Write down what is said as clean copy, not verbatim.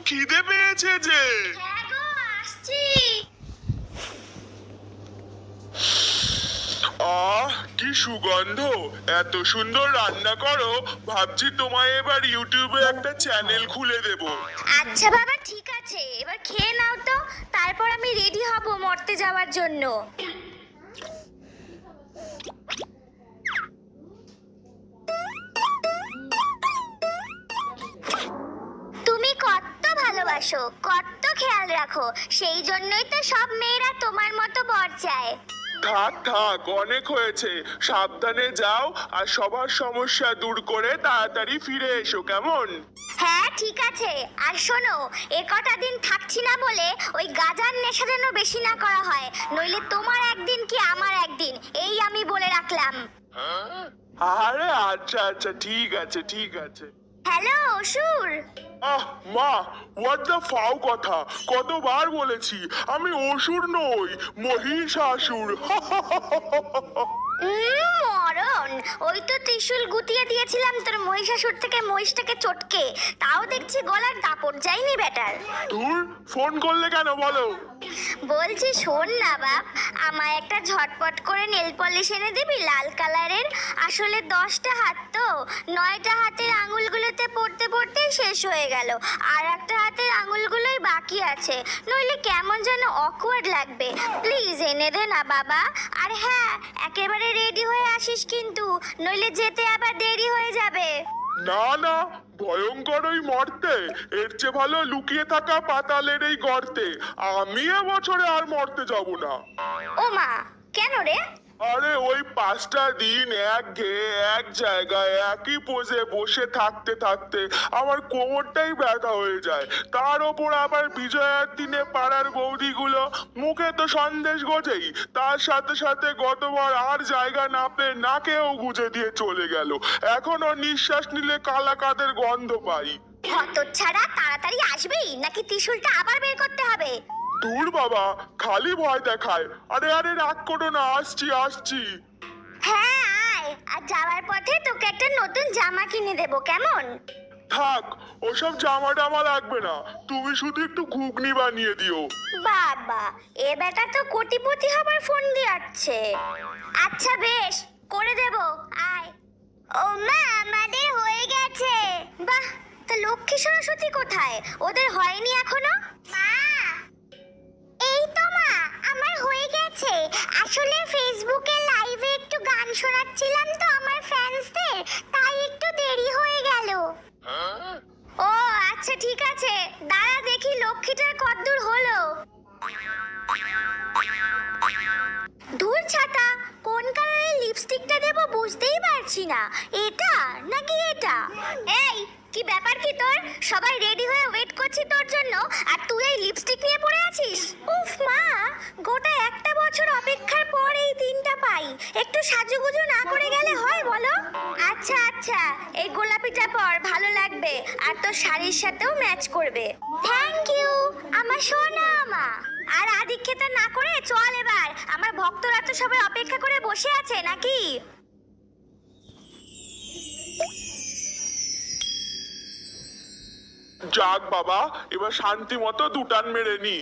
খিদে পেয়েছে যে। হ্যাঁ গো, আসছি। আহ, কি সুগন্ধ! এত সুন্দর রান্না করো, ভাবছি তোমায় এবার ইউটিউবে একটা চ্যানেল খুলে দেব। আচ্ছা বাবা, ঠিক আছে, এবার খেয়ে নাও তো, তারপর আমি রেডি হব মরতে যাওয়ার জন্য। তুমি কত ভালোবাসো, কত খেয়াল রাখো, সেই জন্যই তো সব মেয়েরা তোমার মতো বর চায়। থাক থাক, অনেক হয়েছে। সাবধানে যাও, আর সবার সমস্যা দূর করে তাড়াতাড়ি ফিরে এসো, কেমন? হ্যাঁ ঠিক আছে, আর শোনো, এ কটা দিন থাকছি না বলে ওই গাজার নেশা যেন বেশি না করা হয়, নইলে তোমার একদিন কি আমার একদিন, এই আমি বলে রাখলাম। আরে আচ্ছা আচ্ছা, ঠিক আছে ঠিক আছে। হ্যালো অসুর। আহ মা, হোয়াট দ্য ফাও কথা! কতবার বলেছি আমি অসুর নই, মহিষাসুর। মরণ, ওই তো ত্রিশূল গুতিয়ে দিয়েছিলাম তোর মহিষাসুর থেকে মহিষটাকে চটকে, তাও দেখছি গলার দাপট যায়নি বেটার। ধুর, ফোন করলে কেন বলো? বলছি শোন না বাপ, আমায় একটা ঝটপট করে নেল পলিশ এনে দিবি লাল কালারের। আসলে 10টা হাত তো, 9টা হাতের আঙুলগুলোতে পড়তে পড়তে শেষ হয়ে গেল, আর একটা হাতের আঙুলগুলোই বাকি আছে, নইলে কেমন যেন অকওয়ার্ড লাগবে। প্লিজ এনে দে না বাবা। আর হ্যাঁ, একেবারে রেডি হয়ে আসিস কিন্তু, নইলে যেতে আবার দেরি হয়ে যাবে। না না, ভয়ঙ্কর ওই মর্তে, এর চেয়ে ভালো লুকিয়ে থাকা পাতালের এই গর্তে। আমি এবছরে আর মরতে যাব না। ও মা, কেন রে? আরে ওই 5টা দিন এক ঘেয়ে এক জায়গায় একই পোজে বসে থাকতে থাকতে আমার কোমরটাই ব্যথা হয়ে যায়। তার ওপর আবার বিজয়ার দিনে পাড়ার বৌদিগুলো মুখে তো সন্দেশ গোজেই, তার সাথে সাথে গতবার আর জায়গা না পেয়ে নাকেও গুজে দিয়ে চলে গেল। এখনো নিঃশ্বাস নিলে কালা কাদের গন্ধ পাই। হতচ্ছাড়া, তাড়াতাড়ি আসবেই নাকি ত্রিশূলটা আবার বের করতে হবে? দূর বাবা, খালি ভয় দেখায়। আরে আরে, রাগ করো না, আসছি আসছি। হ্যাঁ আয়, আর যাওয়ার পথে তোকে একটা নতুন জামা কিনে দেবো, কেমন? থাক, ওসব জামা টামা লাগবে না, তুমি শুধু একটু ঘুগনি বানিয়ে দিও। বাবা, এ বেটা তো কোটিপতি হবার ফোন দিয়াচ্ছে। আচ্ছা বেশ, করে দেব, আয়। ও মা, আমাদের হয়ে গেছে। বাহ, তা লক্ষ্মী সরস্বতী কোথায়? ওদের হয়নি এখনো? মা, এই তো মা, আমার হয়ে গেছে। আসলে ফেসবুকে লাইভে একটু গান শোনাচ্ছিলাম তো আমার ফ্যান্সদের, তাই একটু দেরি হয়ে গেল। ও আচ্ছা ঠিক আছে, দাঁড়া দেখি লক্ষ্মীটার কতদূর হলো। ধুর ছাতা, কোন কালারের লিপস্টিকটা দেব বুঝতেই পারছি না, এটা নাকি এটা। এই, কি ব্যাপার কি তোর? সবাই রেডি হয়ে ওয়েট করছি তোর জন্য, আর তুই এই লিপস্টিক নিয়ে পড়ে আছিস? উফ মা, গোটা একটা বছর অপেক্ষার পর এই দিনটা পাই, একটু সাজুগুজু না করে গেলে হয় বলো? আচ্ছা আচ্ছা, এই গোলাপিটা পর, ভালো লাগবে, আর তোর শাড়ির সাথেও ম্যাচ করবে। থ্যাংক ইউ আমার সোনা মা। আর আদিক্ষেতা না করে চল এবার, আমার ভক্তরা তো সবাই অপেক্ষা করে বসে আছে নাকি। যাক বাবা, এবার শান্তি মতো দুটান মেরে নি।